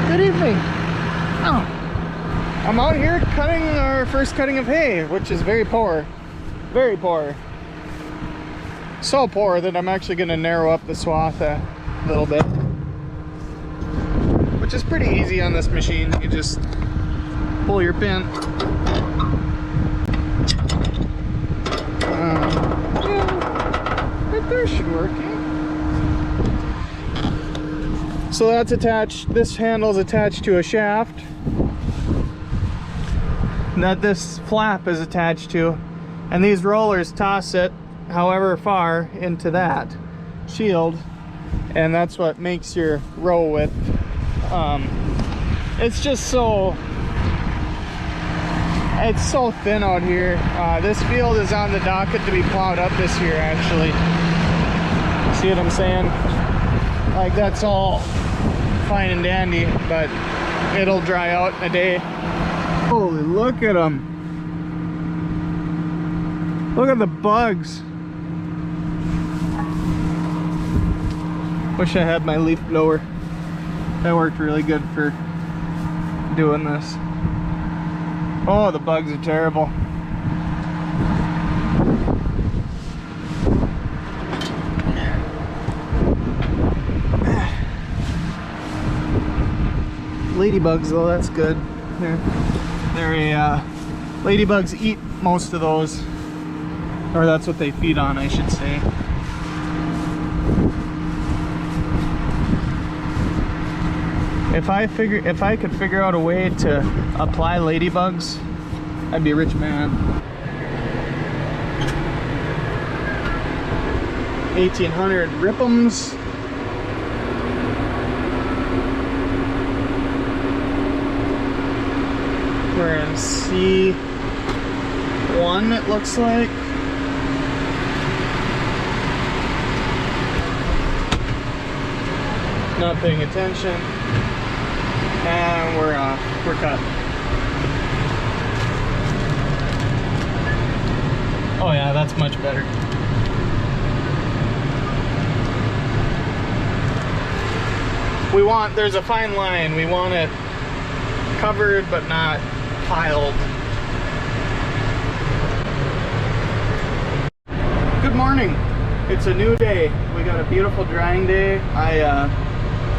Good evening. Oh, I'm out here cutting our first cutting of hay, which is very poor. Very poor. So poor that I'm actually going to narrow up the swath a little bit. Which is pretty easy on this machine. You just pull your pin. Yeah, right there should work. So that's attached, this handle is attached to a shaft that this flap is attached to, and these rollers toss it however far into that shield, and that's what makes your row width. It's just so, it's so thin out here. This field is on the docket to be plowed up this year, actually. See what I'm saying? Like, that's all fine and dandy, but it'll dry out in a day. Holy, look at them. Look at the bugs. Wish I had my leaf blower. That worked really good for doing this. Oh, the bugs are terrible. Ladybugs though, that's good. Ladybugs eat most of those, or that's what they feed on, I should say. If I could figure out a way to apply ladybugs, I'd be a rich man. 1800 Rip'ems. We're in C1, it looks like. Not paying attention. And we're cut. Oh yeah, that's much better. There's a fine line. We want it covered but not piled. Good morning. It's a new day. We got a beautiful drying day.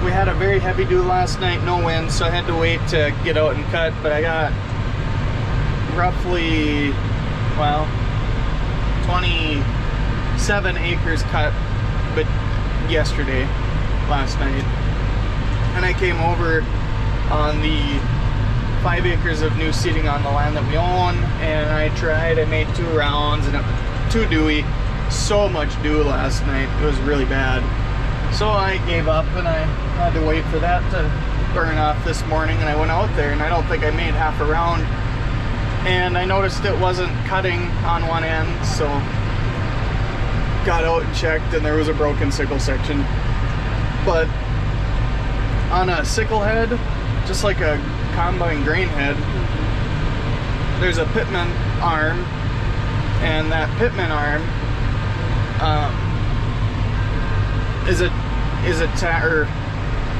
We had a very heavy dew last night, no wind, so I had to wait to get out and cut, but I got roughly, well, 27 acres cut but yesterday, last night. And I came over on the 5 acres of new seeding on the land that we own, and I made 2 rounds, and it was too dewy. So much dew last night, it was really bad. So I gave up, and I had to wait for that to burn off this morning, and I went out there, and I don't think I made half a round, and I noticed it wasn't cutting on one end, so got out and checked, and there was a broken sickle section. But on a sickle head, just like a combine grain head, there's a pitman arm, and that pitman arm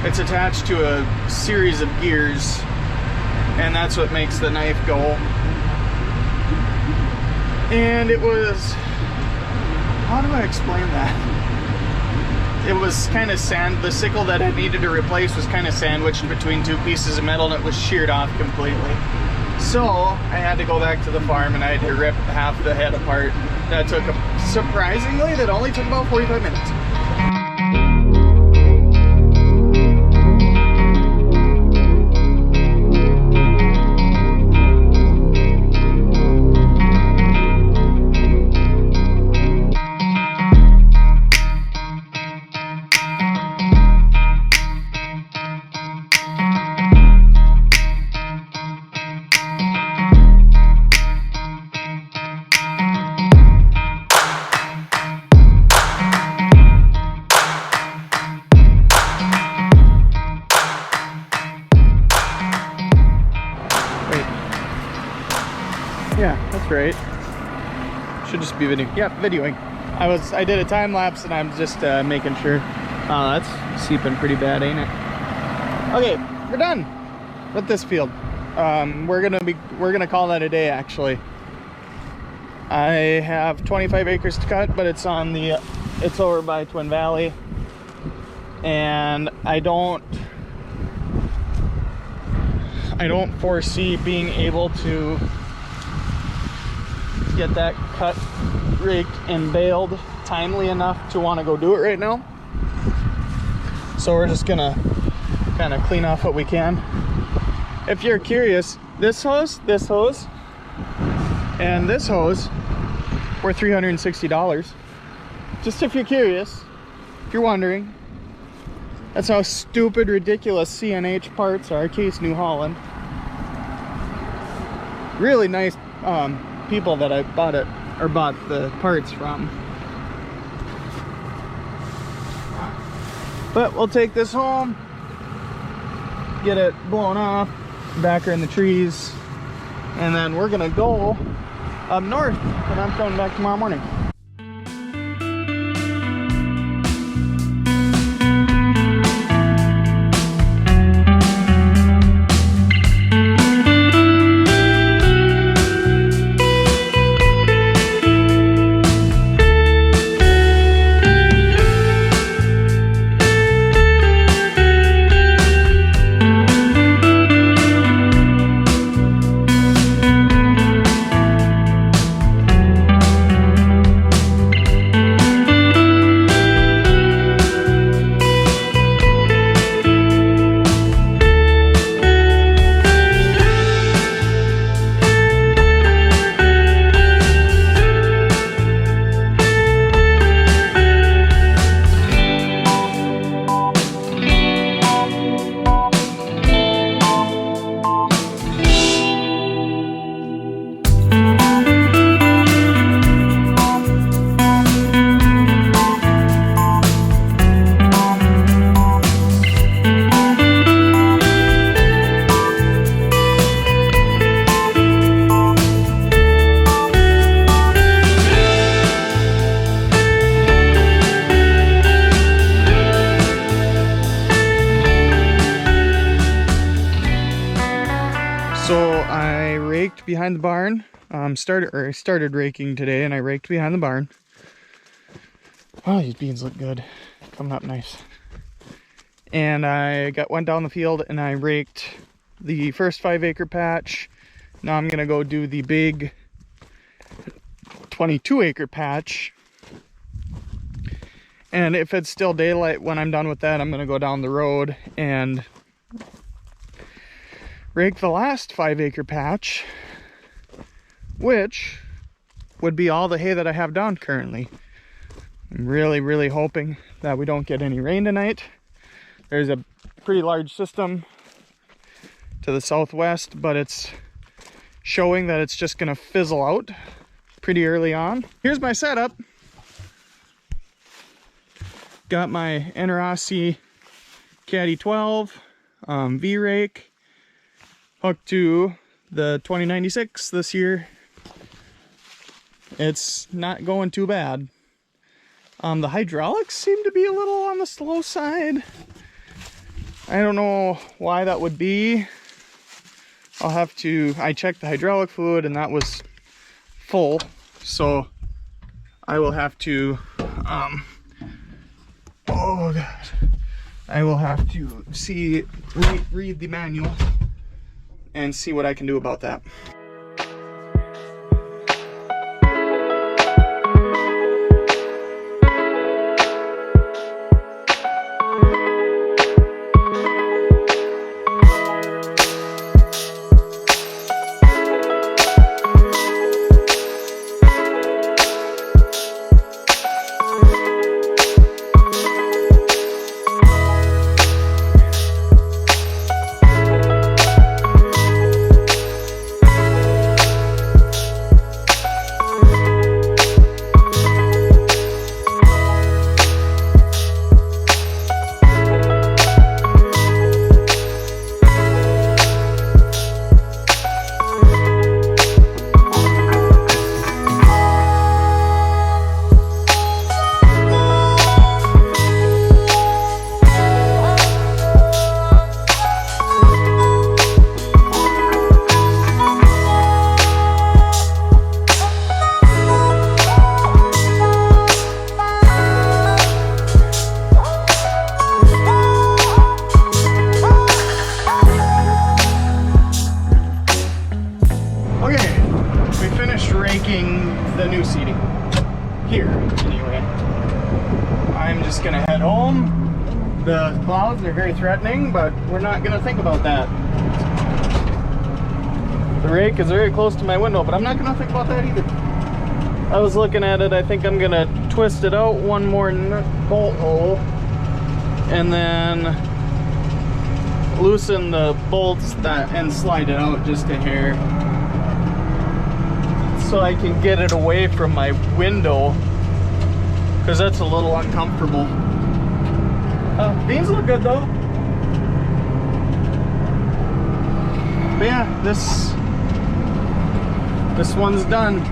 it's attached to a series of gears, and that's what makes the knife go. And it was, how do I explain that? It was kind of the sickle that I needed to replace was kind of sandwiched between 2 pieces of metal, and it was sheared off completely. So I had to go back to the farm, and I had to rip half the head apart. That took, surprisingly, that only took about 45 minutes. Yeah, that's right. Should just be videoing. Yep, videoing. I did a time lapse and I'm just making sure. Oh, that's seeping pretty bad, ain't it? Okay, we're done with this field. We're gonna call that a day actually. I have 25 acres to cut, but it's over by Twin Valley, and I don't foresee being able to get that cut, raked, and baled timely enough to want to go do it right now. So we're just gonna kind of clean off what we can. If you're curious, this hose, and this hose were $360. Just if you're curious, if you're wondering. That's how stupid, ridiculous CNH parts are. Case New Holland. Really nice people that I bought the parts from. But we'll take this home, get it blown off, back her in the trees, and then we're gonna go up north, and I'm coming back tomorrow morning. Behind the barn. I started raking today, and I raked behind the barn. Oh, these beans look good. Coming up nice. And I went down the field and I raked the first 5-acre patch. Now I'm gonna go do the big 22-acre patch. And if it's still daylight when I'm done with that, I'm gonna go down the road and rake the last 5-acre patch, which would be all the hay that I have down currently. I'm really hoping that we don't get any rain tonight. There's a pretty large system to the southwest, but it's showing that it's just gonna fizzle out pretty early on. Here's my setup. Got my Enerossi Caddy 12 V-Rake hooked to the 2096 this year. It's not going too bad. The hydraulics seem to be a little on the slow side. I don't know why that would be. I checked the hydraulic fluid and that was full, so I will have to oh god, I will have to read the manual and see what I can do about that. making the new seeding. Here, anyway. I'm just gonna head home. The clouds are very threatening, but we're not gonna think about that. The rake is very close to my window, but I'm not gonna think about that either. I was looking at it, I think I'm gonna twist it out one more bolt hole and then loosen the bolts and slide it out just a hair so I can get it away from my window, because that's a little uncomfortable. Beans look good though. But yeah, this one's done.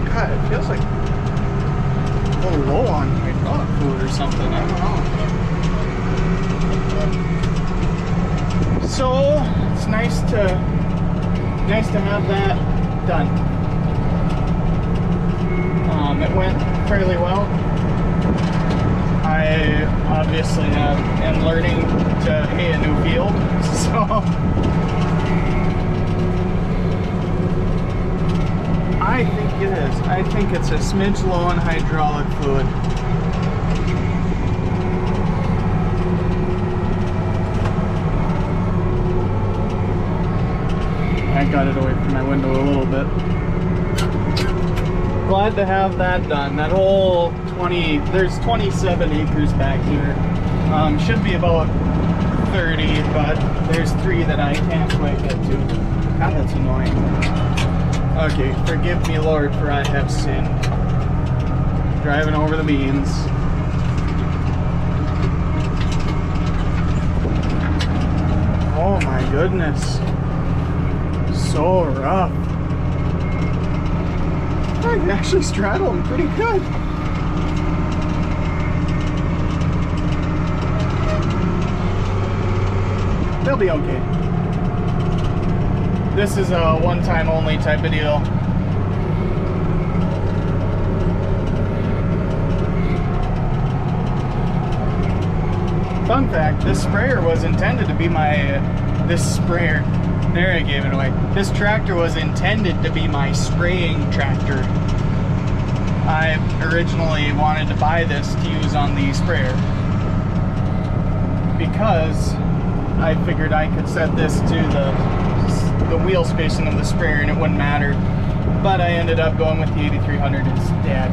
God, it feels like a little low on hydraulic fluid or something. I don't know. So it's nice to have that done. It went fairly well. I obviously am learning to hay a new field, so I think it is. I think it's a smidge low on hydraulic fluid. I got it away from my window a little bit. Glad to have that done. That whole there's 27 acres back here. Should be about 30, but there's 3 that I can't quite get to. God, that's annoying. Okay, forgive me, Lord, for I have sinned. Driving over the beans. Oh my goodness. So rough. I can actually straddle them pretty good. They'll be okay. This is a one-time only type of deal. Fun fact, this sprayer was intended to be there I gave it away. This tractor was intended to be my spraying tractor. I originally wanted to buy this to use on the sprayer because I figured I could set this to the wheel spacing of the sprayer and it wouldn't matter. But I ended up going with the 8300 instead.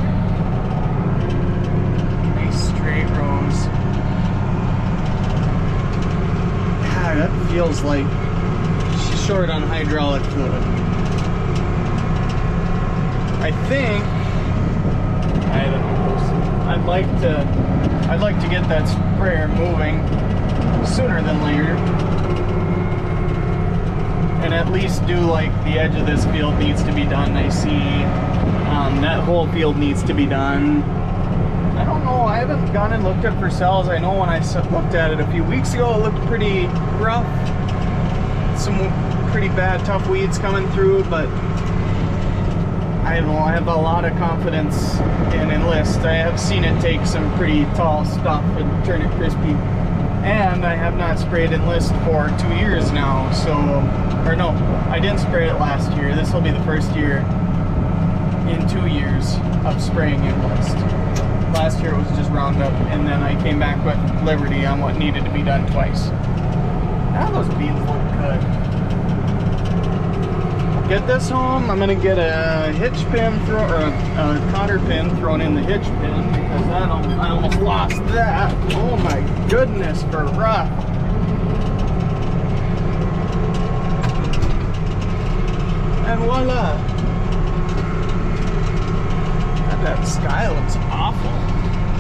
Nice straight rows. God, that feels like short on hydraulic fluid. I think I don't know. I'd like to get that sprayer moving sooner than later, and at least do like the edge of this field needs to be done. I see that whole field needs to be done. I don't know. I haven't gone and looked at for cells. I know when I looked at it a few weeks ago, it looked pretty rough. Some pretty bad, tough weeds coming through, but I don't know, I have a lot of confidence in Enlist. I have seen it take some pretty tall stuff and turn it crispy. And I have not sprayed Enlist for 2 years now, so, or no, I didn't spray it last year. This will be the first year in 2 years of spraying Enlist. Last year it was just Roundup, and then I came back with Liberty on what needed to be done twice. Now those beans look good. Get this home, I'm gonna get a hitch pin or a cotter pin thrown in the hitch pin because I almost lost that. Oh my goodness, for rough. And voila. God, that sky looks awful.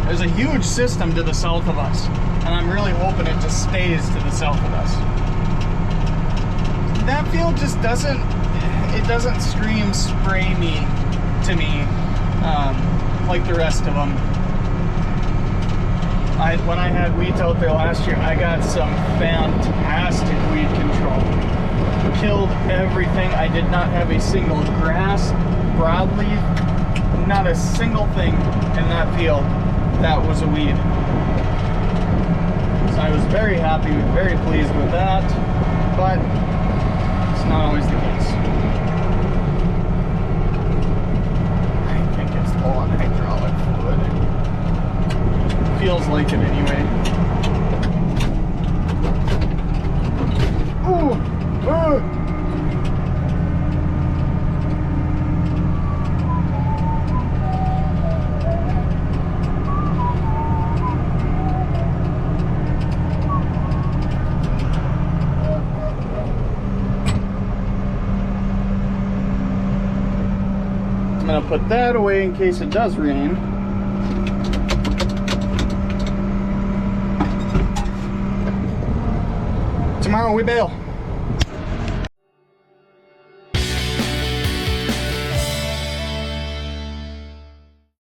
There's a huge system to the south of us, and I'm really hoping it just stays to the south of us. That field just doesn't scream spray me to me like the rest of them. When I had weeds out there last year, I got some fantastic weed control. Killed everything. I did not have a single grass, broadleaf, not a single thing in that field that was a weed. So I was very happy, very pleased with that. But It's not always the case. I think it's low on hydraulic fluid. Feels like it anyway. Ooh! I'm gonna put that away in case it does rain. Tomorrow we bail.